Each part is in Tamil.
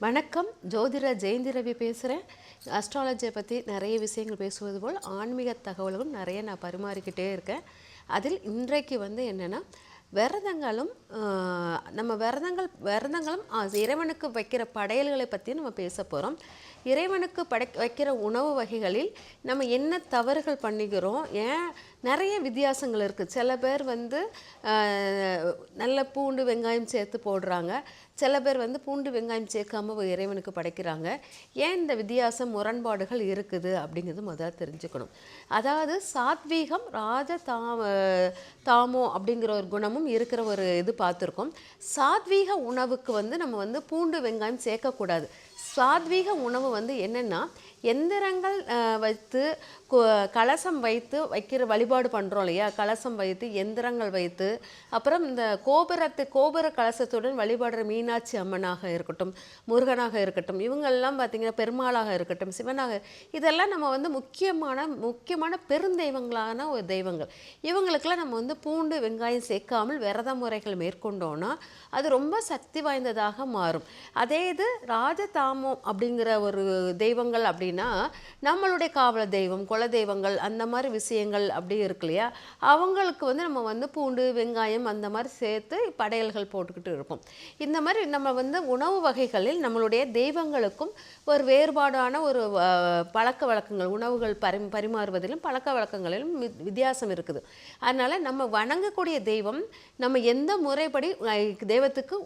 வணக்கம். ஜோதிட ஜெயந்தி ரவி பேசுகிறேன். அஸ்ட்ராலஜியை பற்றி நிறைய விஷயங்கள் பேசுவது போல் ஆன்மீக தகவல்களும் நிறைய நான் பரிமாறிக்கிட்டே இருக்கேன். அதில் இன்றைக்கு என்னென்னா விரதங்களும் நம்ம விரதங்களும் இறைவனுக்கு வைக்கிற படையல்களை பற்றி நம்ம பேச போகிறோம். இறைவனுக்கு வைக்கிற உணவு வகைகளில் நம்ம என்ன தவறுகள் பண்ணிக்கிறோம், ஏன் நிறைய வித்தியாசங்கள் இருக்குது. சில பேர் நல்ல பூண்டு வெங்காயம் சேர்த்து போடுறாங்க, சில பேர் பூண்டு வெங்காயம் சேர்க்காம இறைவனுக்கு படைக்கிறாங்க. ஏன் இந்த வித்தியாசம் முரண்பாடுகள் இருக்குது அப்படிங்கிறது முதல்ல தெரிஞ்சுக்கணும். அதாவது சாத்வீகம் தாமோ அப்படிங்கிற ஒரு குணமும் இருக்கிற ஒரு இது பார்த்துருக்கோம். சாத்வீக உணவுக்கு நம்ம பூண்டு வெங்காயம் சேர்க்கக்கூடாது. சாத்வீக உணவு என்னென்னா எந்திரங்கள் வைத்து கலசம் வைத்து வைக்கிற வழிபாடு பண்ணுறோம் இல்லையா, கலசம் வைத்து எந்திரங்கள் வைத்து அப்புறம் இந்த கோபுர கலசத்துடன் வழிபாடுற மீனாட்சி அம்மனாக இருக்கட்டும், முருகனாக இருக்கட்டும், இவங்கெல்லாம் பார்த்திங்கன்னா பெருமாளாக இருக்கட்டும், சிவனாக, இதெல்லாம் நம்ம முக்கியமான பெருந்தெய்வங்களான ஒரு தெய்வங்கள். இவங்களுக்கெல்லாம் நம்ம பூண்டு வெங்காயம் சேர்க்காமல் விரத முறைகள் மேற்கொண்டோன்னா அது ரொம்ப சக்தி வாய்ந்ததாக மாறும். அதே இது ராஜதாமம் அப்படிங்கிற ஒரு தெய்வங்கள் அப்படின்னா நம்மளுடைய காவல தெய்வம், குல தெய்வங்கள், அந்த மாதிரி விஷயங்கள் அப்படி இருக்கு இல்லையா, அவங்களுக்கு நம்ம பூண்டு வெங்காயம் அந்த மாதிரி சேர்த்து படையல்கள் போட்டுக்கிட்டு இருப்போம். இந்த மாதிரி நம்ம உணவு வகைகளில் நம்மளுடைய தெய்வங்களுக்கும் ஒரு வேறுபாடான ஒரு பழக்க வழக்கங்கள், உணவுகள் பரிமாறுவதிலும் பழக்க வழக்கங்களிலும் வித்தியாசம் இருக்குது. அதனால் நம்ம வணங்கக்கூடிய தெய்வம் நம்ம எந்த முறைப்படி தெய்வத்துக்கு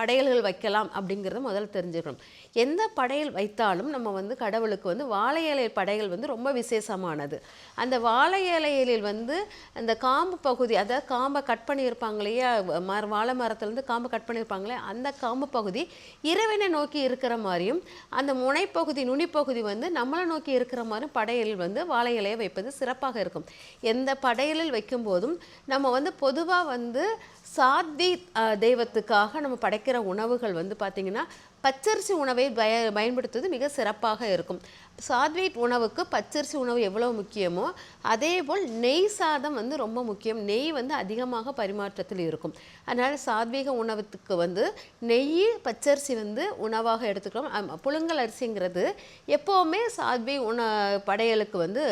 படையல்கள் வைக்கலாம் அப்படிங்கிறத முதல்ல தெரிஞ்சுக்கணும். எந்த படையல் வைத்தாலும் நம்ம கடவுளுக்கு வாழை இலை படையல் ரொம்ப விசேஷமானது. அந்த வாழை இலையில் அந்த காம்பு பகுதி, அதாவது காம்பை கட் பண்ணியிருப்பாங்க இல்லையா, வாழை மரத்துலேருந்து காம்பை கட் பண்ணியிருப்பாங்களே, அந்த காம்பு பகுதி இறைவனை நோக்கி இருக்கிற மாதிரியும் அந்த முனைப்பகுதி நுனிப்பகுதி நம்மளை நோக்கி இருக்கிற மாதிரியும் படையலில் வாழை இலையை வைப்பது சிறப்பாக இருக்கும். எந்த படையலில் வைக்கும் போதும் நம்ம பொதுவாக சாத்வி தெய்வத்துக்காக நம்ம படைக்கிற உணவுகள் பார்த்திங்கன்னா பச்சரிசி உணவை பயன்படுத்துவது மிக சிறப்பாக இருக்கும். சாத்வீட் உணவுக்கு பச்சரிசி உணவு எவ்வளோ முக்கியமோ அதே போல் நெய் சாதம் ரொம்ப முக்கியம். நெய் அதிகமாக பரிமாற்றத்தில் இருக்கும். அதனால் சாத்வீக உணவுக்கு நெய் பச்சரிசி உணவாக எடுத்துக்கிறோம். புழுங்கல் அரிசிங்கிறது எப்போவுமே சாத்வீ படையலுக்கு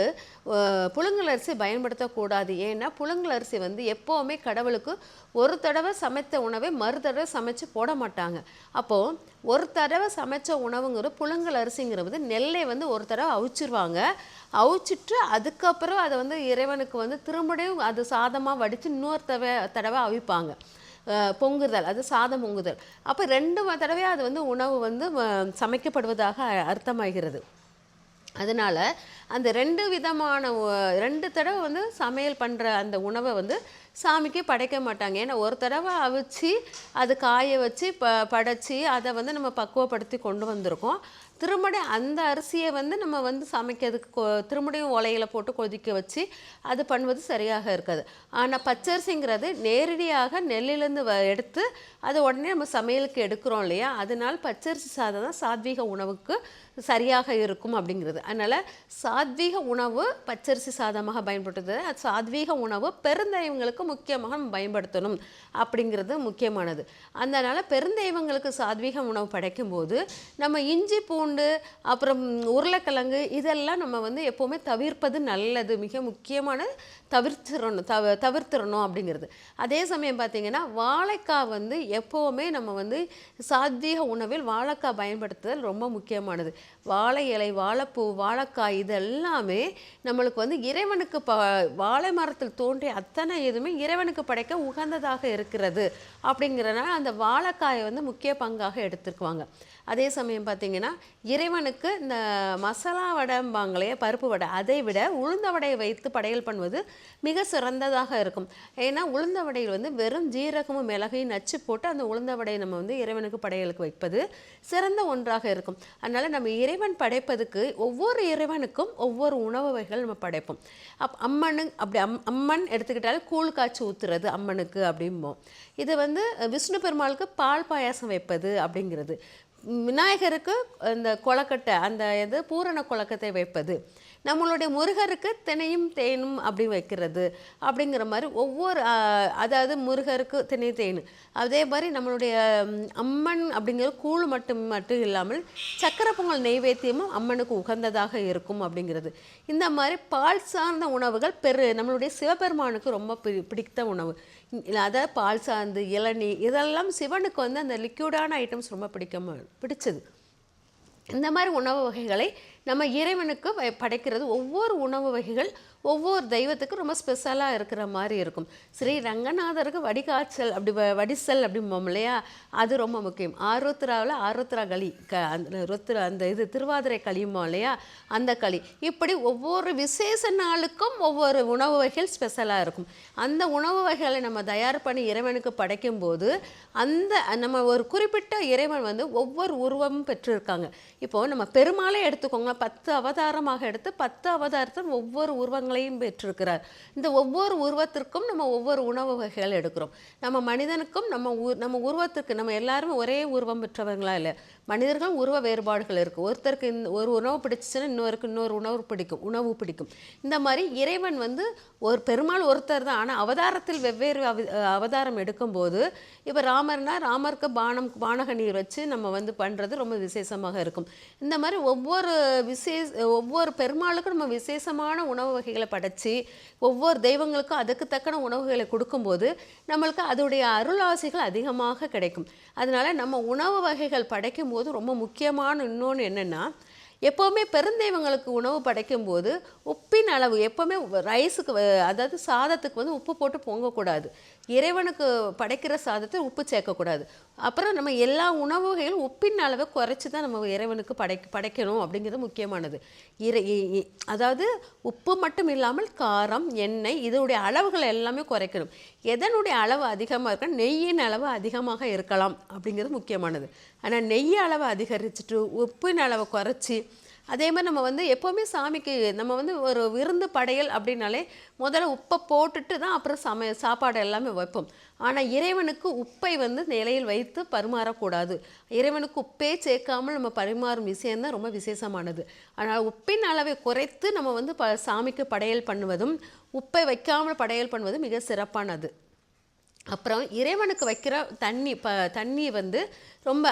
புழுங்கல் அரிசி பயன்படுத்தக்கூடாது. ஏன்னா புழுங்கல் அரிசி எப்போவுமே கடவுளுக்கு ஒரு தடவை சமைத்த உணவை மறு தடவை சமைச்சு போட மாட்டாங்க. அப்போது ஒரு தடவை சமைச்ச உணவுங்கிற புழுங்கல் அரிசிங்கிறது நெல்லை ஒரு தடவை அவிச்சிருவாங்க. அவிச்சிட்டு அதுக்கப்புறம் அதை இறைவனுக்கு திரும்படியும் அது சாதமாக வடித்து இன்னொரு தடவை அவிப்பாங்க. பொங்குதல், அது சாதம் பொங்குதல். அப்போ 2 தடவை அது உணவு சமைக்கப்படுவதாக அர்த்தமாகிறது. அதனால் அந்த 2 தடவை சமையல் பண்ணுற அந்த உணவை சாமிக்கு படைக்க மாட்டாங்க. ஏன்னா ஒரு தடவை அவிச்சு அது காய வச்சு படைச்சி அதை நம்ம பக்குவப்படுத்தி கொண்டு வந்திருக்கோம். திரும்படியும் அந்த அரிசியை நம்ம சமைக்கிறதுக்கு திரும்படியும் உலையில் போட்டு கொதிக்க வச்சு அது பண்ணுவது சரியாக இருக்காது. ஆனால் பச்சரிசிங்கிறது நேரடியாக நெல்லிலேருந்து எடுத்து அதை உடனே நம்ம சமையலுக்கு எடுக்கிறோம் இல்லையா, அதனால் பச்சரிசி சாதம் தான் சாத்வீக உணவுக்கு சரியாக இருக்கும் அப்படிங்கிறது. அதனால் சாத்வீக உணவு பச்சரிசி சாதமாக பயன்படுத்துறது, அது சாத்வீக உணவு பெருந்தெய்வங்களுக்கு முக்கியமாக நம்ம பயன்படுத்தணும் அப்படிங்கிறது முக்கியமானது. அதனால் பெருந்தெய்வங்களுக்கு சாத்வீக உணவு படைக்கும்போது நம்ம இஞ்சி பூண்டு அப்புறம் உருளைக்கிழங்கு இதெல்லாம் நம்ம எப்போவுமே தவிர்ப்பது நல்லது, மிக முக்கியமான தவிர்த்திடணும் அப்படிங்கிறது. அதே சமயம் பார்த்திங்கன்னா வாழைக்காய் எப்போவுமே நம்ம சாத்வீக உணவில் வாழைக்காய் பயன்படுத்துதல் ரொம்ப முக்கியமானது. வாழை இலை, வாழைப்பூ, வாழைக்காய் இதெல்லாமே நம்மளுக்கு இறைவனுக்கு வாழை மரத்தில் தோன்றிய அத்தனை எதுவுமே இறைவனுக்கு படைக்க உகந்ததாக இருக்கிறது. அப்படிங்கிறனால அந்த வாழைக்காயை முக்கிய பங்காக எடுத்துக்குவாங்க. அதே சமயம் பார்த்திங்கன்னா இறைவனுக்கு இந்த மசாலா வடைம்பாங்களே, பருப்பு வடை, அதை விட உளுந்த வடையை வைத்து படையல் பண்ணுவது மிக சிறந்ததாக இருக்கும். ஏன்னா உளுந்த வடையில் வெறும் ஜீரகமும் மிளகையும் நச்சு போட்டு அந்த உளுந்த வடையை நம்ம இறைவனுக்கு படையலுக்கு வைப்பது சிறந்த ஒன்றாக இருக்கும். அதனால் நம்ம இறைவன் படைப்பதுக்கு ஒவ்வொரு இறைவனுக்கும் ஒவ்வொரு உணவு வகைகள் நம்ம படைப்போம். அம்மன் எடுத்துக்கிட்டாலும் கூழ் காய்ச்சி ஊற்றுறது அம்மனுக்கு அப்படிம்போம். இது விஷ்ணு பெருமாளுக்கு பால் பாயாசம் வைப்பது அப்படிங்கிறது. விநாயகருக்கு அந்த கொலக்கட்டை அந்த இது பூரண கொலக்கட்டை வைப்பது, நம்மளுடைய முருகருக்கு தினையும் தேனும் அப்படி வைக்கிறது அப்படிங்கிற மாதிரி ஒவ்வொரு அதாவது முருகருக்கு தினை தேன், அதே மாதிரி நம்மளுடைய அம்மன் அப்படிங்கிற கூழ் மட்டும் இல்லாமல் சக்கரை பொங்கல் நெய்வேத்தியமும் அம்மனுக்கு உகந்ததாக இருக்கும் அப்படிங்கிறது. இந்த மாதிரி பால் சார்ந்த உணவுகள் நம்மளுடைய சிவபெருமானுக்கு ரொம்ப பிடித்த உணவு. அதாவது பால் சார்ந்து இளநீ இதெல்லாம் சிவனுக்கு வந்து அந்த லிக்யூடான ஐட்டம்ஸ் ரொம்ப பிடிச்சது. இந்த மாதிரி உணவு வகைகளை நம்ம இறைவனுக்கு படைக்கிறது. ஒவ்வொரு உணவு வகைகள் ஒவ்வொரு தெய்வத்துக்கும் ரொம்ப ஸ்பெஷலாக இருக்கிற மாதிரி இருக்கும். ஸ்ரீ ரங்கநாதருக்கு வடிகாய்ச்சல் அப்படி வடிசல் அப்படிம்போம் இல்லையா, அது ரொம்ப முக்கியம். ஆருத்ராவில் ஆருத்ரா களி அந்த இது திருவாதிரை களியுமோ இல்லையா, அந்த களி. இப்படி ஒவ்வொரு விசேஷ நாளுக்கும் ஒவ்வொரு உணவு வகைகள் ஸ்பெஷலாக இருக்கும். அந்த உணவு வகைகளை நம்ம தயார் பண்ணி இறைவனுக்கு படைக்கும்போது நம்ம ஒரு குறிப்பிட்ட இறைவன் வந்து ஒவ்வொரு உருவமும் பெற்றிருக்காங்க. இப்போது நம்ம பெருமாளே எடுத்துக்கோங்க, 10 அவதாரமாக எடுத்து 10 அவதாரத்தில் ஒவ்வொரு உருவங்களையும் பெற்றிருக்கிறார். இந்த ஒவ்வொரு உருவத்திற்கும் நம்ம ஒவ்வொரு உணவு வகைகள் எடுக்கிறோம். நம்ம மனிதனுக்கும் நம்ம உருவத்திற்கு நம்ம எல்லாருமே ஒரே உருவம் பெற்றவங்களா இல்லை. மனிதர்கள் உருவ வேறுபாடுகள் இருக்குது. ஒருத்தருக்கு ஒரு உணவு பிடிச்சிச்சுன்னா இன்னொருக்கு இன்னொரு உணவு பிடிக்கும். இந்த மாதிரி இறைவன் வந்து ஒரு பெருமாள் ஒருத்தர் தான். ஆனால் அவதாரத்தில் வெவ்வேறு அவதாரம் எடுக்கும்போது இப்போ ராமருக்கு பானக நீர் வச்சு நம்ம வந்து பண்ணுறது ரொம்ப விசேஷமாக இருக்கும். இந்த மாதிரி ஒவ்வொரு பெருமாளுக்கும் நம்ம விசேஷமான உணவு வகைகளை படைச்சி ஒவ்வொரு தெய்வங்களுக்கும் அதுக்கு தக்கன உணவுகளை கொடுக்கும்போது நம்மளுக்கு அதோடைய அருளாசிகள் அதிகமாக கிடைக்கும். அதனால நம்ம உணவு வகைகள் படைக்கும் போது ரொம்ப முக்கியமான இன்னொன்று என்னென்னா, எப்போவுமே பெருந்தெய்வங்களுக்கு உணவு படைக்கும்போது உப்பின் அளவு எப்போவுமே ரைஸுக்கு அதாவது சாதத்துக்கு வந்து உப்பு போட்டு பொங்கக்கூடாது. இறைவனுக்கு படைக்கிற சாதத்தில் உப்பு சேர்க்கக்கூடாது. அப்புறம் நம்ம எல்லா உணவு வகைகளும் உப்பின் அளவை குறைச்சி தான் நம்ம இறைவனுக்கு படைக்கணும் அப்படிங்கிறது முக்கியமானது. அதாவது உப்பு மட்டும் இல்லாமல் காரம், எண்ணெய் இதனுடைய அளவுகளை எல்லாமே குறைக்கணும். எதனுடைய அளவு அதிகமாக இருக்கணும், நெய்யின் அளவு அதிகமாக இருக்கலாம் அப்படிங்கிறது முக்கியமானது. ஆனால் நெய் அளவை அதிகரிச்சுட்டு உப்பின் அளவை குறைச்சி, அதே மாதிரி நம்ம வந்து எப்போவுமே சாமிக்கு நம்ம வந்து ஒரு விருந்து படையல் அப்படின்னாலே முதல்ல உப்பை போட்டுட்டு தான் அப்புறம் சாப்பாடு எல்லாமே வைப்போம். ஆனால் இறைவனுக்கு உப்பை வந்து நிலையில் வைத்து பரிமாறக்கூடாது. இறைவனுக்கு உப்பே சேர்க்காமல் நம்ம பரிமாறும் விஷயம்தான் ரொம்ப விசேஷமானது. ஆனால் உப்பின் அளவை குறைத்து நம்ம வந்து சாமிக்கு படையல் பண்ணுவதும் உப்பை வைக்காமல் படையல் பண்ணுவதும் மிக சிறப்பானது. அப்புறம் இறைவனுக்கு வைக்கிற தண்ணி வந்து ரொம்ப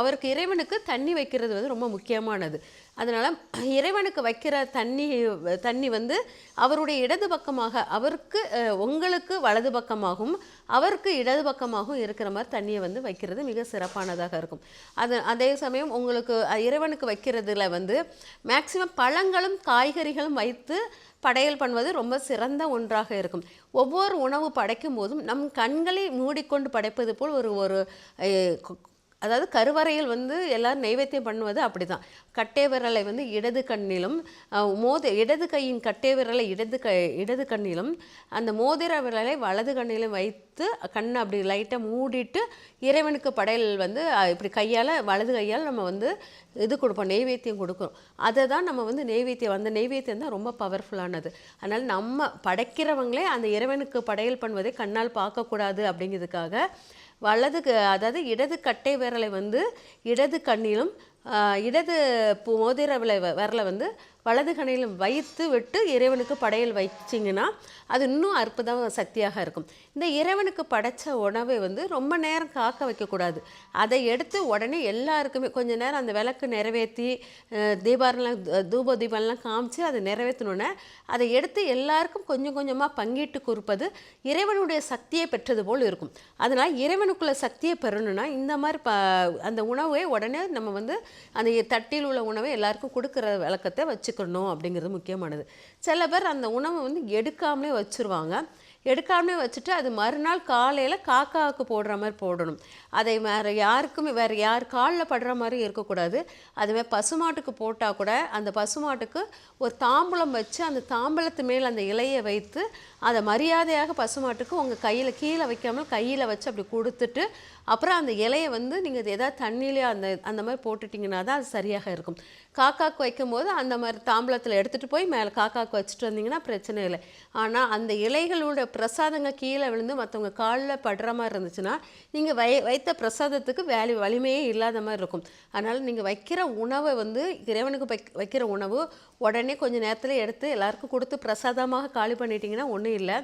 அவருக்கு இறைவனுக்கு தண்ணி வைக்கிறது வந்து ரொம்ப முக்கியமானது. அதனால் இறைவனுக்கு வைக்கிற தண்ணி வந்து அவருடைய இடது பக்கமாக உங்களுக்கு வலது பக்கமாகவும் அவருக்கு இடது பக்கமாகவும் இருக்கிற மாதிரி தண்ணியை வந்து வைக்கிறது மிக சிறப்பானதாக இருக்கும். அதே சமயம் உங்களுக்கு இறைவனுக்கு வைக்கிறதுல வந்து மேக்சிமம் பழங்களும் காய்கறிகளும் வைத்து படையல் பண்ணுவது ரொம்ப சிறந்த ஒன்றாக இருக்கும். ஒவ்வொரு உணவு படைக்கும் போதும் நம் கண்களை மூடிக்கொண்டு படைப்பது போல் ஒரு அதாவது கருவறையில் வந்து எல்லோரும் நைவேத்தியம் பண்ணுவது அப்படி தான். கட்டை விரலை வந்து இடது கண்ணிலும் இடது கையின் கட்டை விரலை இடது கண்ணிலும் அந்த மோதிர விரலை வலது கண்ணிலும் வைத்து கண்ணை அப்படி லைட்டாக மூடிட்டு இறைவனுக்கு படையல் வந்து இப்படி வலது கையால் நம்ம வந்து இது கொடுப்போம், நெய்வேத்தியம் கொடுக்குறோம். அதை தான் நம்ம வந்து அந்த நெய்வேத்தியம் தான் ரொம்ப பவர்ஃபுல்லானது. அதனால் நம்ம படைக்கிறவங்களே அந்த இறைவனுக்கு படையல் பண்ணுவதை கண்ணால் பார்க்கக்கூடாது அப்படிங்கிறதுக்காக அதாவது இடது கட்டை விரலை வந்து இடது கண்ணிலும் இடது மோதிர விரலை வந்து வலது கண்ணிலும் வைத்து விட்டு இறைவனுக்கு படையல் வச்சிங்கன்னா அது இன்னும் அற்புத சக்தியாக இருக்கும். இந்த இறைவனுக்கு படைத்த உணவை வந்து ரொம்ப நேரம் காக்க வைக்கக்கூடாது. அதை எடுத்து உடனே எல்லாருக்குமே கொஞ்சம் நேரம் அந்த விளக்கு நிறைவேற்றி தீபம்லாம் காமிச்சு அதை நிறைவேற்றினோன்னே அதை எடுத்து எல்லாருக்கும் கொஞ்சம் கொஞ்சமாக பங்கிட்டு கொடுப்பது இறைவனுடைய சக்தியை பெற்றது போல் இருக்கும். அதனால் இறைவனுக்குள்ள சக்தியை பெறணும்னா இந்த மாதிரி அந்த உணவை உடனே நம்ம வந்து அந்த தட்டில் உள்ள உணவை எல்லாருக்கும் கொடுக்குற விளக்கத்தை வச்சுக்கணும் அப்படிங்கிறது முக்கியமானது. சில பேர் அந்த உணவை வந்து எடுக்காமலே வச்சுருவாங்க. எடுக்காமலே வச்சுட்டு அது மறுநாள் காலையில் காக்காவுக்கு போடுற மாதிரி போடணும். அதை வேறு யார் காலில் படுற மாதிரி இருக்கக்கூடாது. அதுவே பசுமாட்டுக்கு போட்டால் கூட அந்த பசுமாட்டுக்கு ஒரு தாம்பூலம் வச்சு அந்த தாம்பூலத்து மேல் அந்த இலையை வைத்து அதை மரியாதையாக பசுமாட்டுக்கு உங்கள் கையில் கீழே வைக்காமல் கையில் வச்சு அப்படி கொடுத்துட்டு அப்புறம் அந்த இலையை வந்து நீங்கள் ஏதாவது தண்ணியிலே அந்த மாதிரி போட்டுட்டிங்கன்னா தான் அது சரியாக இருக்கும். காக்காக்கு வைக்கும்போது அந்த மாதிரி தாம்பலத்தில் எடுத்துகிட்டு போய் மேலே காக்காக்கு வச்சுட்டு வந்தீங்கன்னா பிரச்சனை இல்லை. ஆனால் அந்த இலைகளோட பிரசாதங்கள் கீழே விழுந்து மற்றவங்க காலில் படுற மாதிரி இருந்துச்சுன்னா நீங்கள் வைத்த பிரசாதத்துக்கு வலிமையே இல்லாத மாதிரி இருக்கும். அதனால் நீங்கள் வைக்கிற உணவை வந்து இறைவனுக்கு வைக்கிற உணவு உடனே கொஞ்சம் நேரத்தில் எடுத்து எல்லாருக்கும் கொடுத்து பிரசாதமாக காலி பண்ணிட்டீங்கன்னா ஒன்றும் இல்லை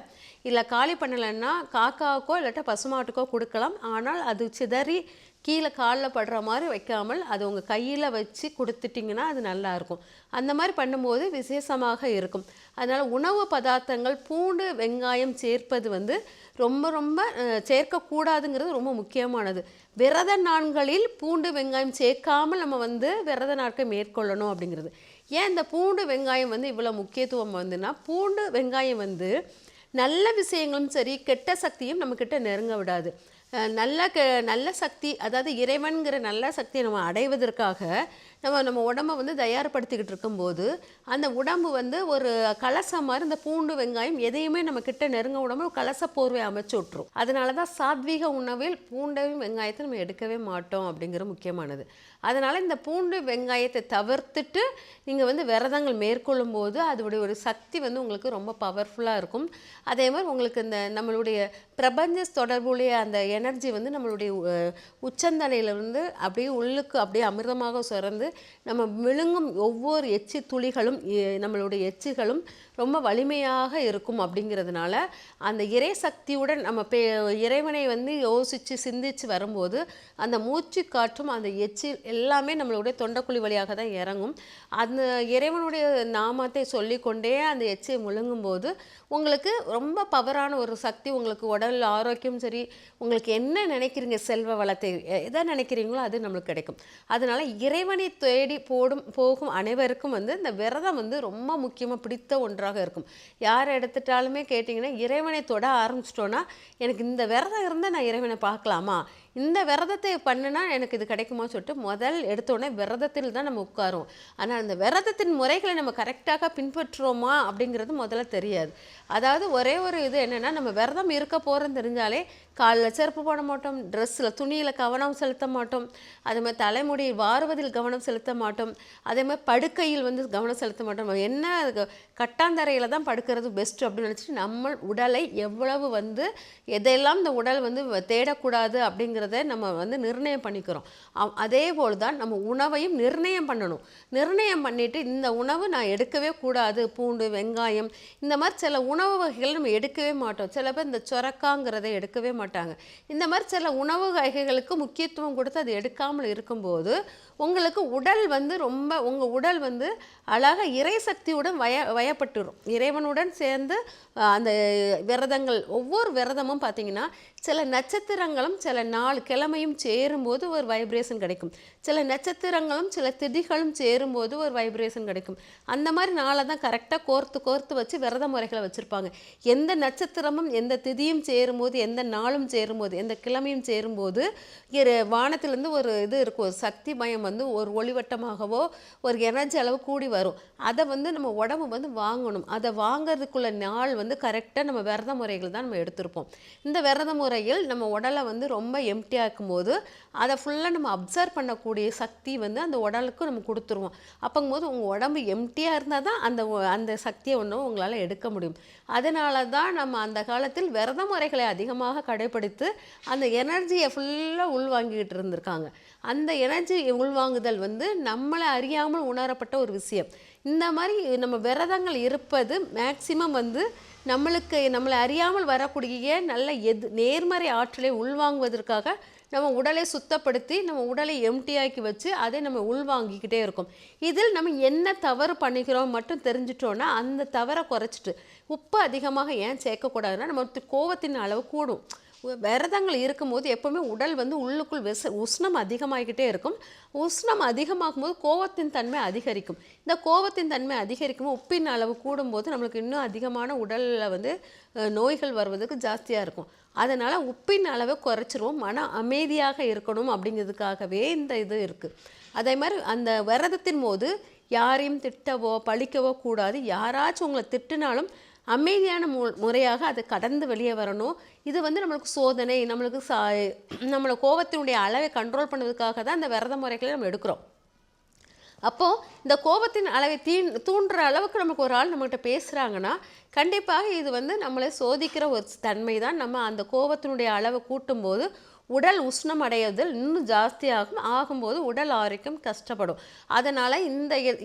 காலி பண்ணலைன்னா காக்காவுக்கோ இல்லாட்டா பசுமாட்டுக்கோ கொடுக்கலாம். ஆனால் அது சிதறி கீழே காலில் படுற மாதிரி வைக்காமல் அது உங்கள் கையில் வச்சு கொடுத்துட்டிங்கன்னா அது நல்லாயிருக்கும். அந்த மாதிரி பண்ணும்போது விசேஷமாக இருக்கும். அதனால் உணவு பதார்த்தங்கள் பூண்டு வெங்காயம் சேர்ப்பது வந்து ரொம்ப ரொம்ப சேர்க்கக்கூடாதுங்கிறது ரொம்ப முக்கியமானது. விரத நாட்களில் பூண்டு வெங்காயம் சேர்க்காமல் நம்ம வந்து விரத நாட்கள் மேற்கொள்ளணும் அப்படிங்கிறது. ஏன் இந்த பூண்டு வெங்காயம் வந்து இவ்வளோ முக்கியத்துவம் வந்துன்னா, பூண்டு வெங்காயம் வந்து நல்ல விஷயங்களும் சரி கெட்ட சக்தியும் நம்மக்கிட்ட நெருங்க விடாது. நல்ல சக்தி, அதாவது இறைவன்கிற நல்ல சக்தியை நம்ம அடைவதற்காக நம்ம உடம்பை வந்து தயார்படுத்திக்கிட்டு இருக்கும்போது அந்த உடம்பு வந்து ஒரு கலசம் மாதிரி இந்த பூண்டு வெங்காயம் எதையுமே நம்ம கிட்ட நெருங்க உடம்பு கலச போர்வை அமைச்சு விட்ரும். அதனால தான் சாத்வீக உணவில் பூண்டையும் வெங்காயத்தை நம்ம எடுக்கவே மாட்டோம் அப்படிங்கிற முக்கியமானது. அதனால் இந்த பூண்டு வெங்காயத்தை தவிர்த்துட்டு நீங்கள் வந்து விரதங்கள் மேற்கொள்ளும் போது அதோடைய ஒரு சக்தி வந்து உங்களுக்கு ரொம்ப பவர்ஃபுல்லாக இருக்கும். அதே மாதிரி உங்களுக்கு இந்த நம்மளுடைய பிரபஞ்ச தொடர்புடைய அந்த எனர்ஜி வந்து நம்மளுடைய உச்சந்தலையிலிருந்து அப்படியே உள்ளுக்கு அப்படியே அமிர்தமாக சுரந்து நம்ம விழுங்கும் ஒவ்வொரு எச்சி துளிகளும் நம்மளுடைய எச்சிகளும் ரொம்ப வலிமையாக இருக்கும். அப்படிங்கிறதுனால அந்த இறை சக்தியுடன் நம்ம இறைவனை வந்து யோசித்து சிந்தித்து வரும்போது அந்த மூச்சு காற்றும் அந்த எச்சி எல்லாமே நம்மளுடைய தொண்டைக்குழி வழியாக தான் இறங்கும். அந்த இறைவனுடைய நாமத்தை சொல்லிக்கொண்டே அந்த எச்சியை முழுங்கும்போது உங்களுக்கு ரொம்ப பவரான ஒரு சக்தி, உங்களுக்கு உடல் ஆரோக்கியம் சரி, உங்களுக்கு என்ன நினைக்கிறீங்க, செல்வ வளத்தை எதை நினைக்கிறீங்களோ அது நம்மளுக்கு கிடைக்கும். அதனால் இறைவனை தேடி போகும் அனைவருக்கும் வந்து இந்த விரதம் வந்து ரொம்ப முக்கியமாக பிடித்த ஒன்றாக இருக்கும். யார் எடுத்துட்டாலுமே கேட்டிங்கன்னா இறைவனை தொட ஆரம்பிச்சிட்டோன்னா எனக்கு இந்த விரதம் இருந்தால் நான் இறைவனை பார்க்கலாமா, இந்த விரதத்தை பண்ணுனா எனக்கு இது கிடைக்குமா சொல்லிட்டு முதல் எடுத்தோடனே விரதத்தில் தான் நம்ம உட்காருவோம். ஆனால் அந்த விரதத்தின் முறைகளை நம்ம கரெக்டாக பின்பற்றுறோமா அப்படிங்கிறது முதல்ல தெரியாது. அதாவது ஒரே ஒரு இது என்னென்னா, நம்ம விரதம் இருக்க போகிறோன்னு தெரிஞ்சாலே காலில் செருப்பு போட மாட்டோம், ட்ரெஸ்ஸில் துணியில் கவனம் செலுத்த மாட்டோம், அதே மாதிரி தலைமுடி வாருவதில் கவனம் செலுத்த மாட்டோம், அதே மாதிரி படுக்கையில் வந்து கவனம் செலுத்த மாட்டோம். என்ன கட்டாந்தரையில் தான் படுக்கிறது பெஸ்ட் அப்படின்னு நினச்சிட்டு நம்ம உடலை எவ்வளவு வந்து எதையெல்லாம் இந்த உடல் வந்து தேடக்கூடாது அப்படிங்கிறத நம்ம வந்து நிர்ணயம் பண்ணிக்கிறோம். அதே போல் தான் நம்ம உணவையும் நிர்ணயம் பண்ணணும். நிர்ணயம் பண்ணிவிட்டு இந்த உணவு நான் எடுக்கவே கூடாது, பூண்டு வெங்காயம் இந்த மாதிரி சில உணவு வகைகள் நம்ம எடுக்கவே மாட்டோம். சில பேர் இந்த சொரக்காங்கிறத எடுக்கவே மாட்டாங்க. இந்த மாதிரி சில உணவு வகைகளுக்கு முக்கியத்துவம் கொடுத்து அது எடுக்காமல் இருக்கும்போது உங்களுக்கு உடல் வந்து ரொம்ப உங்கள் உடல் வந்து அழகாக இறை சக்தியுடன் வயப்பட்டுரும். இறைவனுடன் சேர்ந்து அந்த விரதங்கள் ஒவ்வொரு விரதமும் பார்த்திங்கன்னா சில நட்சத்திரங்களும் சில நாள் கிழமையும் சேரும்போது ஒரு வைப்ரேஷன் கிடைக்கும். சில நட்சத்திரங்களும் சில திதிகளும் சேரும்போது ஒரு வைப்ரேஷன் கிடைக்கும். அந்த மாதிரி நாளை தான் கரெக்டாக கோர்த்து வச்சு விரத முறைகளை வச்சுருப்பாங்க. எந்த நட்சத்திரமும் எந்த திதியும் சேரும்போது, எந்த நாளும் சேரும்போது, எந்த கிழமையும் சேரும்போது வானத்திலேருந்து ஒரு இது இருக்கும், ஒரு சக்தி மயம் வந்து ஒரு ஒளிவட்டமாகவோ ஒரு எனர்ஜி அளவு கூடி வரும். அதை வந்து நம்ம உடம்பு வந்து வாங்கணும். அதை வாங்கிறதுக்குள்ள நாள் வந்து கரெக்டாக நம்ம விரத முறைகள் தான் நம்ம எடுத்திருப்போம். இந்த விரத முறையில் நம்ம உடலை வந்து ரொம்ப எம்டி ஆக்கும்போது அதை ஃபுல்லாக நம்ம அப்சர்வ் பண்ணக்கூடிய சக்தி வந்து அந்த உடலுக்கு நம்ம கொடுத்துருவோம். அப்போங்கும்போது உங்கள் உடம்பு எம்டியாக இருந்தால் தான் அந்த சக்தியை ஒன்றும் உங்களால் எடுக்க முடியும். அதனால தான் நம்ம அந்த காலத்தில் விரத முறைகளை அதிகமாக கடைப்பிடித்து அந்த எனர்ஜியை ஃபுல்லாக உள்வாங்கிக்கிட்டு இருந்திருக்காங்க. அந்த எனர்ஜி உள்வாங்குதல் வந்து நம்மளை அறியாமல் உணரப்பட்ட ஒரு விஷயம். இந்த மாதிரி நம்ம விரதங்கள் இருப்பது மேக்சிமம் வந்து நம்மளை அறியாமல் வரக்கூடிய நல்ல நேர்மறை ஆற்றலை உள்வாங்குவதற்காக நம்ம உடலை சுத்தப்படுத்தி நம்ம உடலை எம்டியாக்கி வச்சு அதை நம்ம உள்வாங்கிக்கிட்டே இருக்கோம். இதில் நம்ம என்ன தவறு பண்ணிக்கிறோம் மட்டும் தெரிஞ்சிட்டோன்னா அந்த தவறை குறைச்சிட்டு உப்பு அதிகமாக ஏன் சேர்க்கக்கூடாதுன்னா நம்ம கோவத்தின் அளவு கூடும். விரதங்கள் இருக்கும்போது எப்போவுமே உடல் வந்து உள்ளுக்குள் உஷ்ணம் அதிகமாகிக்கிட்டே இருக்கும். உஷ்ணம் அதிகமாகும் போது கோவத்தின் தன்மை அதிகரிக்கும். இந்த கோவத்தின் தன்மை அதிகரிக்கும் உப்பின் அளவு கூடும்போது நம்மளுக்கு இன்னும் அதிகமான உடலில் வந்து நோய்கள் வருவதற்கு ஜாஸ்தியாக இருக்கும். அதனால் உப்பின் அளவை குறைச்சிருவோம். மன அமைதியாக இருக்கணும் அப்படிங்கிறதுக்காகவே இந்த இது இருக்குது. அதே மாதிரி அந்த விரதத்தின் போது யாரையும் திட்டவோ பழிக்கவோ கூடாது. யாராச்சும் உங்களை திட்டினாலும் அமைதியான முறையாக அதை கடந்து வெளியே வரணும். இது வந்து நம்மளுக்கு சோதனை, நம்மளுக்கு நம்மளை கோபத்தினுடைய அளவை கண்ட்ரோல் பண்ணுறதுக்காக தான் இந்த விரத முறைகளை நம்ம எடுக்கிறோம். அப்போது இந்த கோபத்தின் அளவை தூண்டுற அளவுக்கு நமக்கு ஒரு ஆள் நம்மகிட்ட பேசுகிறாங்கன்னா கண்டிப்பாக இது வந்து நம்மளை சோதிக்கிற ஒரு தன்மை தான். நம்ம அந்த கோபத்தினுடைய அளவை கூட்டும்போது உடல் உஷ்ணம் அடைவதில் இன்னும் ஜாஸ்தியாகும். ஆகும்போது உடல் ஆரோக்கியம் கஷ்டப்படும். அதனால்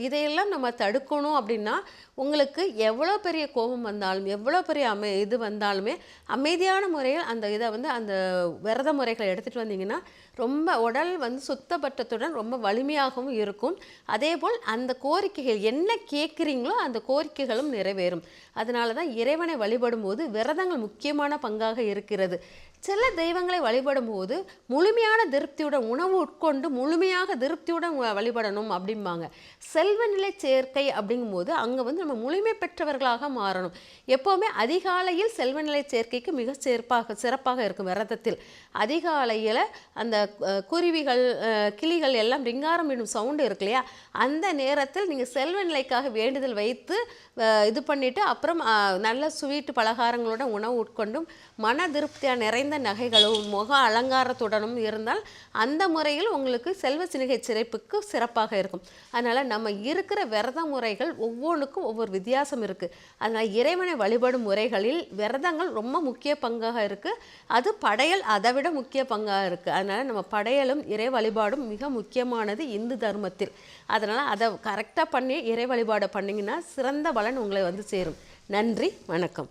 இதையெல்லாம் நம்ம தடுக்கணும் அப்படின்னா உங்களுக்கு எவ்வளோ பெரிய கோபம் வந்தாலும் எவ்வளோ பெரிய இது வந்தாலுமே அமைதியான முறையில் அந்த இதை வந்து அந்த விரத முறைகளை எடுத்துகிட்டு வந்தீங்கன்னா ரொம்ப உடல் வந்து சுத்தப்பட்டத்துடன் ரொம்ப வலிமையாகவும் இருக்கும். அதேபோல் அந்த கோரிக்கைகள் என்ன கேட்குறீங்களோ அந்த கோரிக்கைகளும் நிறைவேறும். அதனால தான் இறைவனை வழிபடும் போது விரதங்கள் முக்கியமான பங்காக இருக்கிறது. சில தெய்வங்களை வழிபடும் போது முழுமையான திருப்தியுடன் உணவு உட்கொண்டு முழுமையாக திருப்தியுடன் வழிபடணும் அப்படிம்பாங்க. செல்வநிலை சேர்க்கை அப்படிங்கும்போது அங்கே வந்து நம்ம முழுமை பெற்றவர்களாக மாறணும். எப்போவுமே அதிகாலையில் செல்வநிலை சேர்க்கைக்கு மிக சிறப்பாக இருக்கும். விரதத்தில் அதிகாலையில் அந்த குருவிகள் கிளிகள் எல்லாம் ரிங்காரம் விடும் சவுண்டு இருக்கு இல்லையா, அந்த நேரத்தில் நீங்கள் செல்வநிலைக்காக வேண்டுதல் வைத்து இது பண்ணிவிட்டு அப்புறம் நல்ல ஸ்வீட்டு பலகாரங்களோட உணவு உட்கொண்டும் மன திருப்தியாக நிறைந்த நகைகளும் முக அலங்காரத்துடனும் இருந்தால் அந்த முறையில் உங்களுக்கு செல்வ சிறுகை சிறப்புக்கு சிறப்பாக இருக்கும். அதனால் நம்ம இருக்கிற விரத முறைகள் ஒவ்வொன்றுக்கும் ஒவ்வொரு வித்தியாசம் இருக்குது. அதனால் இறைவனை வழிபடும் முறைகளில் விரதங்கள் ரொம்ப முக்கிய பங்காக இருக்குது. அது படையல் அதை விட முக்கிய பங்காக இருக்குது. அதனால் நம்ம படையலும் இறை வழிபாடும் மிக முக்கியமானது இந்து தர்மத்தில். அதனால் அதை கரெக்டாக பண்ணி இறை வழிபாடை பண்ணிங்கன்னா சிறந்த பலன் உங்களை வந்து சேரும். நன்றி, வணக்கம்.